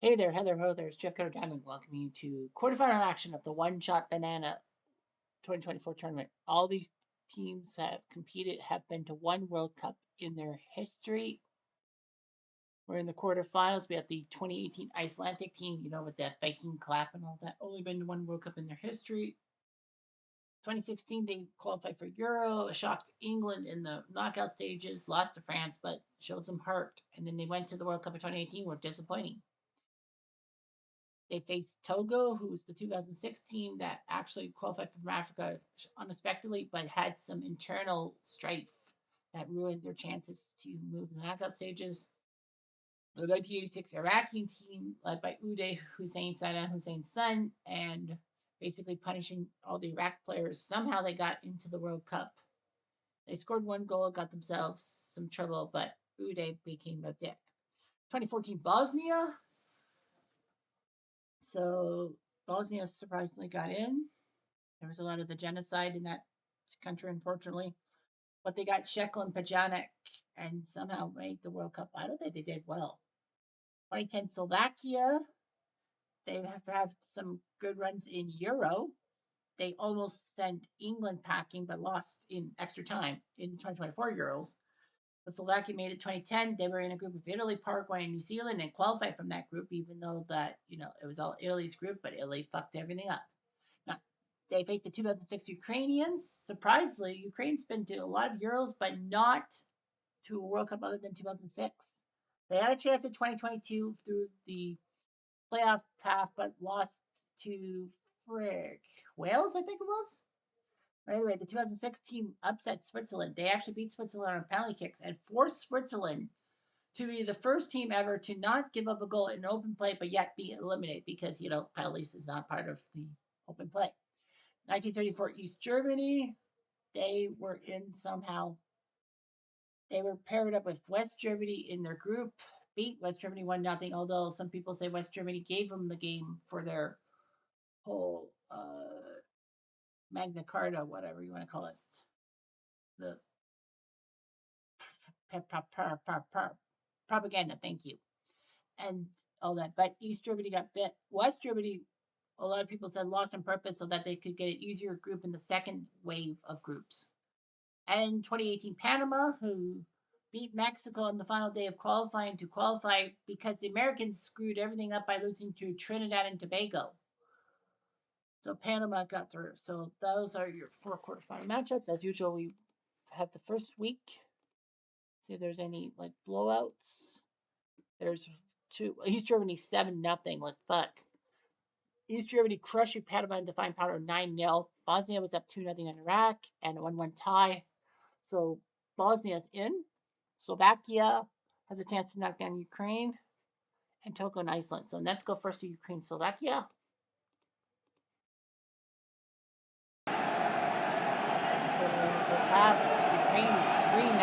Hey there, Heather Ho, there's Jeff Cutter Diamond welcoming you to quarterfinal action of the One Shot Banana 2024 tournament. All these teams have competed have been to one World Cup in their history. We're in the quarterfinals. We have the 2018 Icelandic team, with that Viking clap and all that, only been to one World Cup in their history. 2016, they qualified for Euro, shocked England in the knockout stages, lost to France, but showed some heart. And then they went to the World Cup in 2018, were disappointing. They faced Togo, who was the 2006 team that actually qualified from Africa unexpectedly, but had some internal strife that ruined their chances to move to the knockout stages. The 1986 Iraqi team, led by Uday Hussein Saddam Hussein's son, and basically punishing all the Iraq players. Somehow they got into the World Cup. They scored one goal, got themselves some trouble, but Uday became a dick. 2014 Bosnia, so Bosnia surprisingly got in. There was a lot of the genocide in that country, unfortunately. But they got Shekel and Pajanic and somehow made the World Cup. I don't think they did well. 2010 Slovakia, they have had some good runs in Euro. They almost sent England packing, but lost in extra time in the 2024 Euros. But Slovakia made it 2010. They were in a group of Italy, Paraguay, and New Zealand and qualified from that group, even though it was all Italy's group, but Italy fucked everything up. Now, they faced the 2006 Ukrainians. Surprisingly, Ukraine's been to a lot of Euros, but not to a World Cup other than 2006. They had a chance in 2022 through the playoff path, but lost to Wales, I think it was. Anyway, the 2006 team upset Switzerland. They actually beat Switzerland on penalty kicks and forced Switzerland to be the first team ever to not give up a goal in open play, but yet be eliminated because, penalties is not part of the open play. 1934 East Germany, they were in somehow. They were paired up with West Germany in their group, beat West Germany 1-0, although some people say West Germany gave them the game for their whole Magna Carta, whatever you want to call it. The propaganda, thank you. And all that. But East Germany got bit. West Germany, a lot of people said lost on purpose so that they could get an easier group in the second wave of groups. And in 2018, Panama, who beat Mexico on the final day of qualifying to qualify because the Americans screwed everything up by losing to Trinidad and Tobago. So Panama got through. So those are your 4 quarterfinal matchups. As usual, we have the first week. See if there's any like blowouts. There's 2. East Germany 7-0. Like fuck. East Germany crushed Panama and defined powder 9-0. Bosnia was up 2-0 on Iraq and a 1-1 tie. So Bosnia's in. Slovakia has a chance to knock down Ukraine and Togo and Iceland. So let's go first to Ukraine, Slovakia. First half, Ukraine 3-0.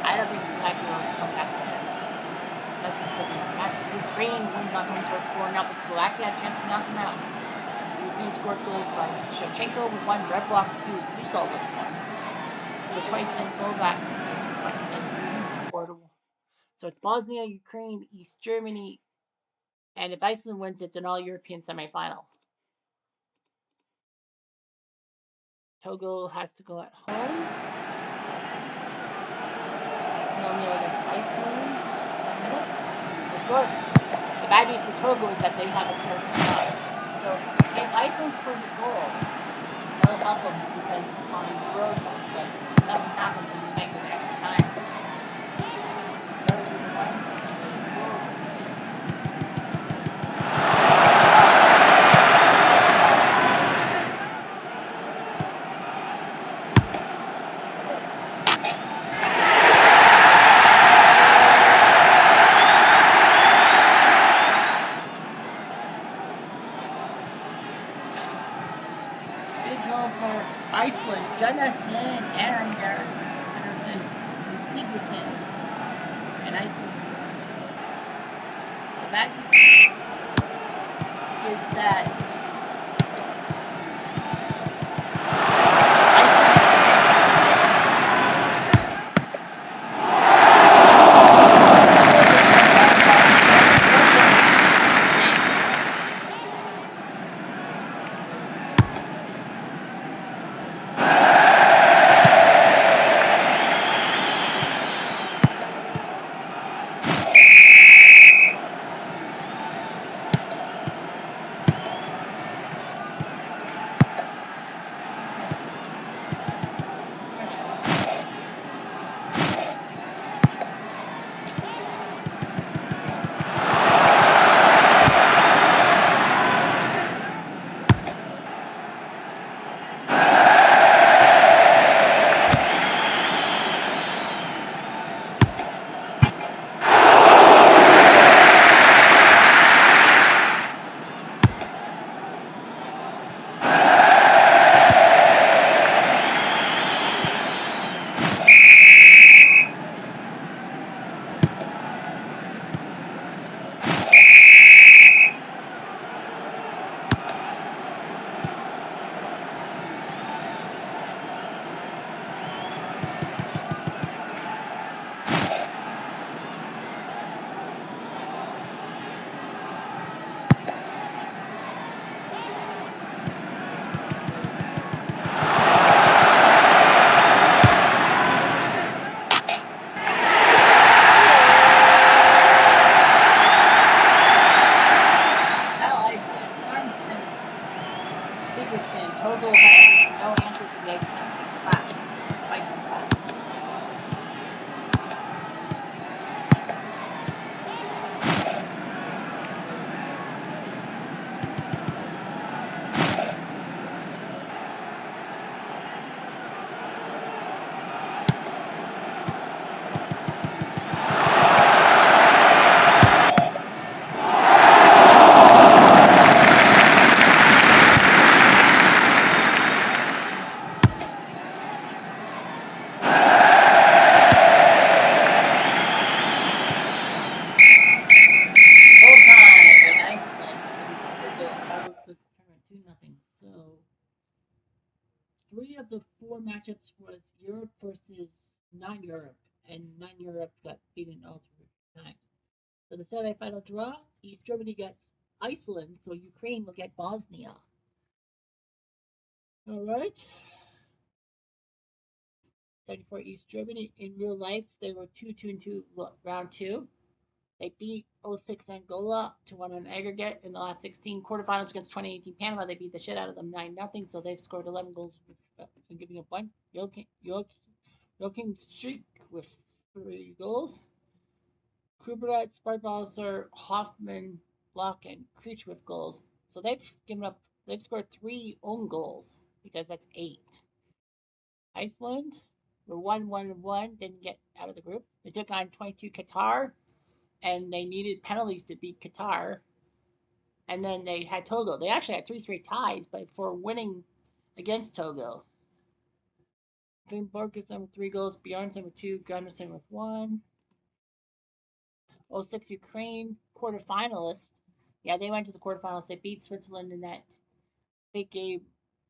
I don't think Slovakia will come back from that. That's just going to be a match. Ukraine wins on home turf 4-0. Slovakia had a chance to knock them out. Ukraine scored goals by Shevchenko with 1, Revlov with 2, Usol with 1. So the 2010 Slovaks went in 4-1. So it's Bosnia, Ukraine, East Germany, and if Iceland wins, it's an all-European semifinal. Togo has to go at home. 0-0 against Iceland. 10 minutes. They scored. The bad news for Togo is that they have a Pearson tie. So if Iceland scores a goal, that'll help them because on the road, but nothing happens and you make it extra time. Iceland, Gunnarsson, Anderson, Sigurdsson, and Iceland. The bad is that the four matchups was Europe versus non-Europe, and non-Europe got beaten all three times. So the semi-final draw: East Germany gets Iceland, so Ukraine will get Bosnia. All right. 74 East Germany. In real life, they were 2-2 round two. They beat 06 Angola to 1 on aggregate in the last 16 quarterfinals against 2018 Panama. They beat the shit out of them 9-0. So they've scored 11 goals and giving up one. Joachim Streak with 3 goals. Kubrat, Spartbalser, Hoffman, Block, and Creech with goals. So they've scored 3 own goals because that's 8. Iceland were 1-1-1, didn't get out of the group. They took on 22 Qatar, and they needed penalties to beat Qatar. And then they had Togo. They actually had 3 straight ties, but for winning against Togo. Finn Borgerson with 3 goals, Bjornsson with 2, Gunnarsson with 1. 06 Ukraine quarterfinalists. Yeah, they went to the quarterfinals. They beat Switzerland in that big game.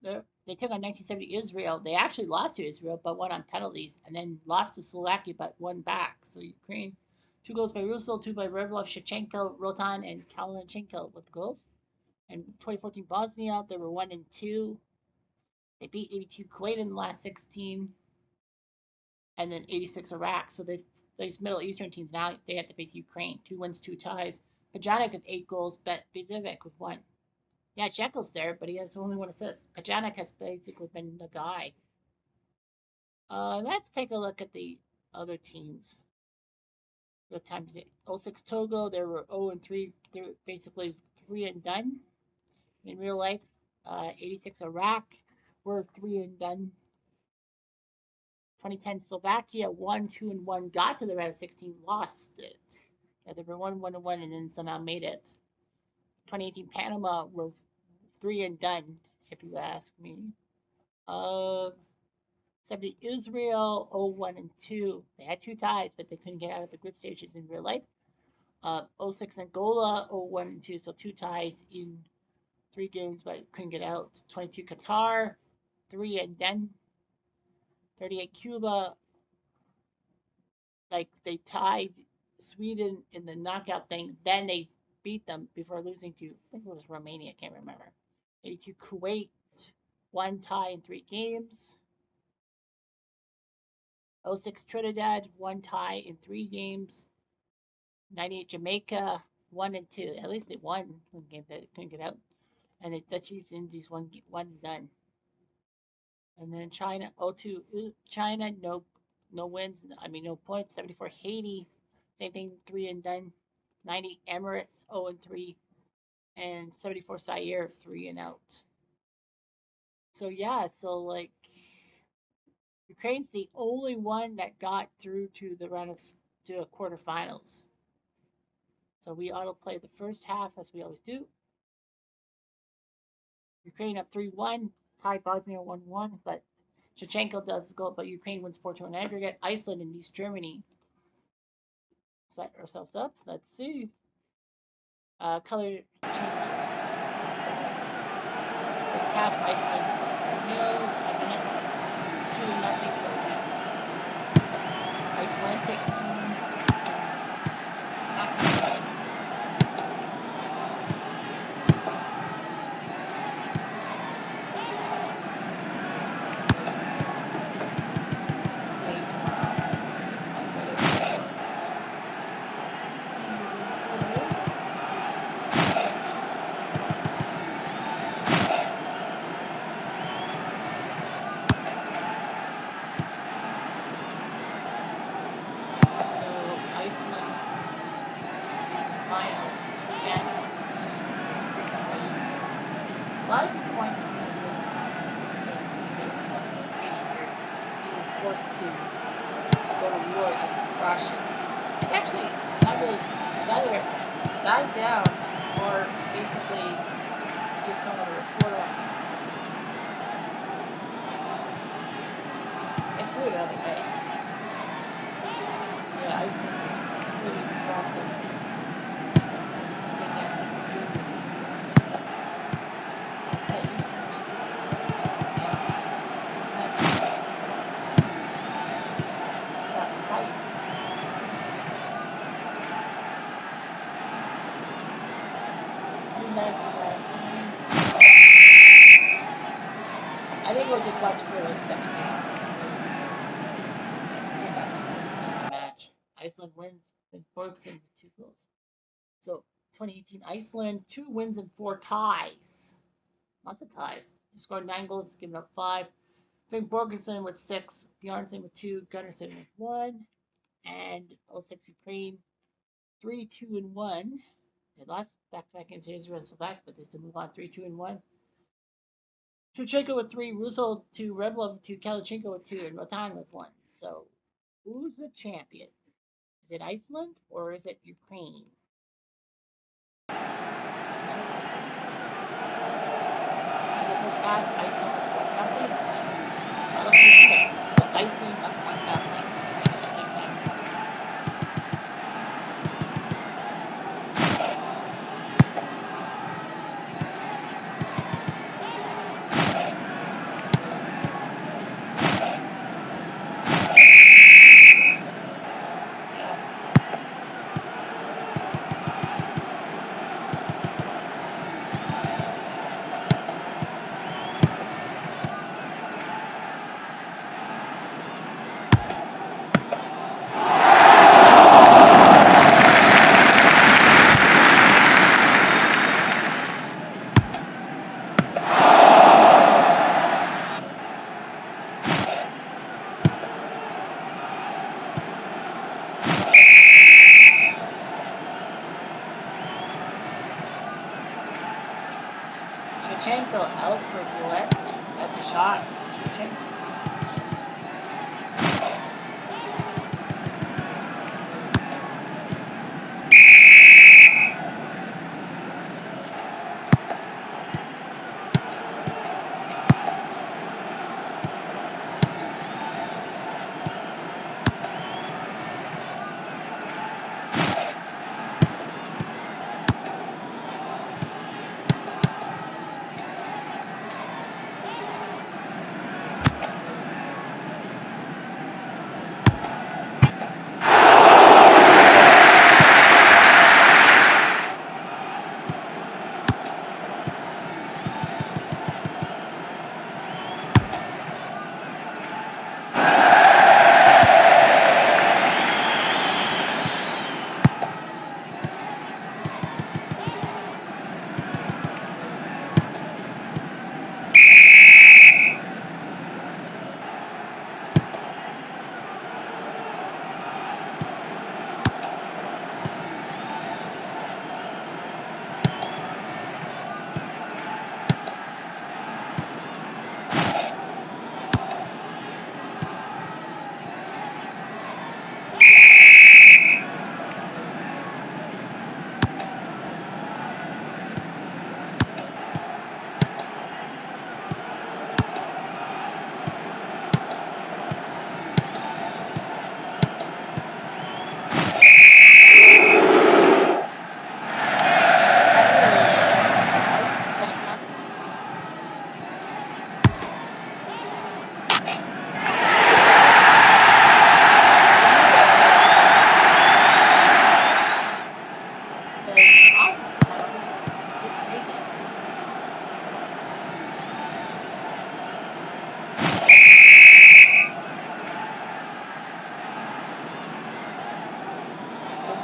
They took on 1970 Israel. They actually lost to Israel, but won on penalties, and then lost to Slovakia, but won back. So Ukraine, 2 goals by Russell, 2 by Revlov, Shevchenko, Rotan, and Kalashnikov with goals. And 2014 Bosnia, they were 1-2. They beat 82 Kuwait in the last 16, and then 86 Iraq. So they face Middle Eastern teams now. They have to face Ukraine. 2 wins, 2 ties. Pajanic with 8 goals, Bezevic with 1. Yeah, Jekyll's there, but he has only 1 assist. Pajanic has basically been the guy. Let's take a look at the other teams. The time today. 06 Togo, they were 0-3. They're basically 3 and done. In real life, 86 Iraq were 3 and done. 2010 Slovakia 1-2-1, got to the round of 16, lost it. Yeah, they were 1-1-1 and then somehow made it. 2018 Panama were 3 and done, if you ask me. 70 Israel 0-1-2. They had 2 ties, but they couldn't get out of the group stages in real life. 06 Angola 0-1-2, so 2 ties in 3 games, but couldn't get out. 22 Qatar 3 and done. 38 Cuba, like they tied Sweden in the knockout thing, then they beat them before losing to, I think it was Romania, I can't remember. 82 Kuwait, 1 tie in 3 games. 06 Trinidad, 1 tie in 3 games. 98 Jamaica, 1-2. At least they won one game that couldn't get out. And the Dutch East Indies, 1 done. And then China, 0-2 China, no wins. I mean, no points. 74 Haiti, same thing, 3 and done. 90 Emirates, 0-3. And 74 Zaire, 3 and out. So yeah, so like Ukraine's the only one that got through to the round of to quarterfinals. So we autoplay the first half as we always do. Ukraine up 3-1, tied Bosnia 1-1, but Shevchenko does go, but Ukraine wins 4-2 in aggregate. Iceland and East Germany set ourselves up. Let's see. Color changes. First half, Iceland 0, 10 minutes, 2-0 for the Icelandic team. A lot of people want to be things because being forced to go to war against Russia. It's actually not really, it's either died down or basically you just don't want to report on it. It's weird another way. So yeah, Iceland was really impressive to take that against Germany. Borgson with 2 goals. So 2018 Iceland, 2 wins and 4 ties. Lots of ties. He scored 9 goals, given up 5. Finn Borgson with 6, Bjornsson with 2, Gunnarsson with 1, and 06 Ukraine 3-2-1. They lost back-to-back games to Israel and Slovakia, but they still move on 3-2-1. Shevchenko with 3, Russell 2, Revlov with 2, Kalachenko with 2, and Rotan with 1. So, who's the champion? Is it Iceland or is it Ukraine? In the first half, Iceland up 1-0. So Iceland up 1-0. Shevchenko out for Gillespie. That's a shot. Shevchenko.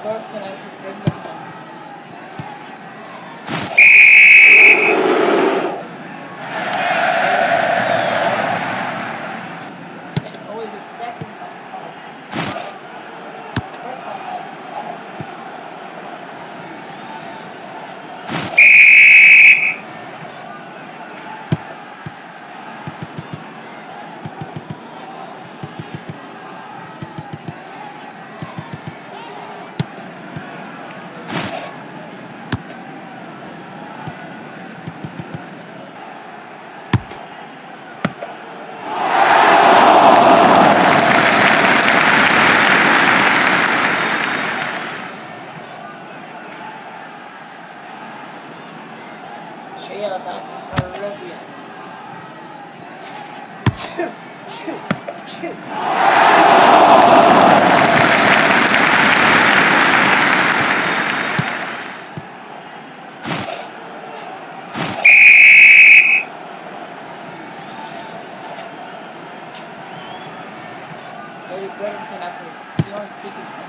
Bergson out for Goodmanson. Only the second first one had Shea back to Arabia. Jody Bredesen after Bjorn Sigurdsson.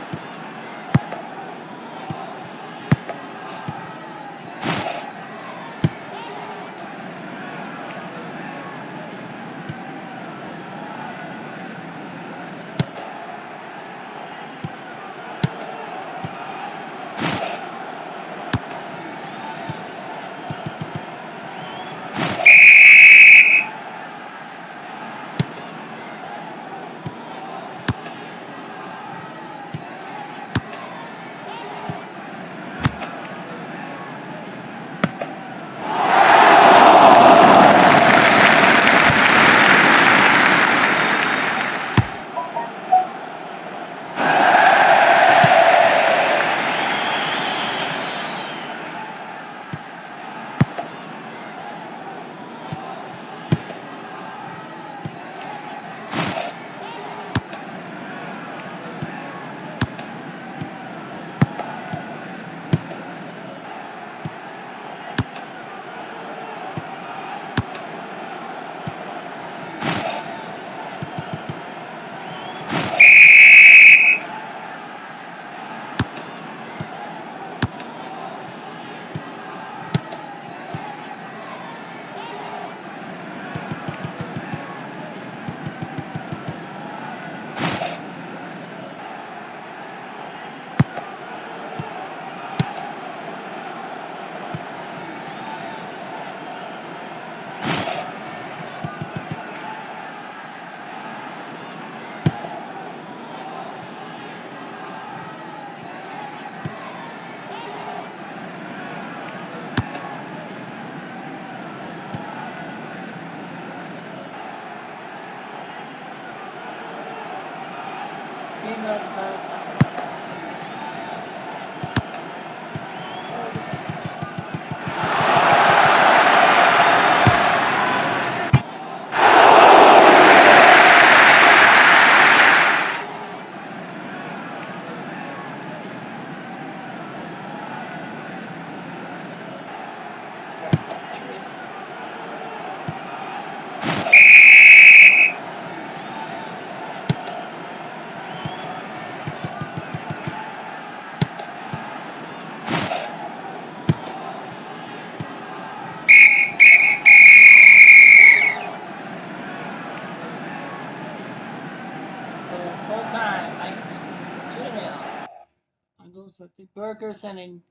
finals with the Bergersen and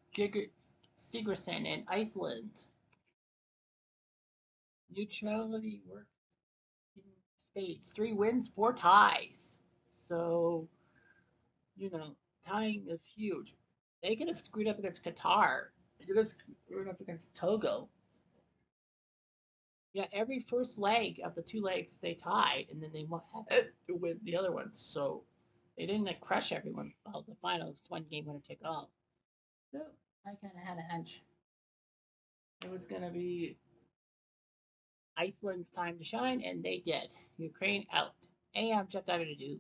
Sigurdsson in Iceland. Neutrality works in spades. 3 wins, 4 ties. So, you know, tying is huge. They could have screwed up against Qatar. They could have screwed up against Togo. Yeah, every first leg of the 2 legs they tied, and then they had to win the other ones. So they didn't like, crush everyone. Well, the finals, one game winner take all. So I kind of had a hunch it was going to be Iceland's time to shine, and they did. Ukraine out. Anyhow, Jeff, I have to do.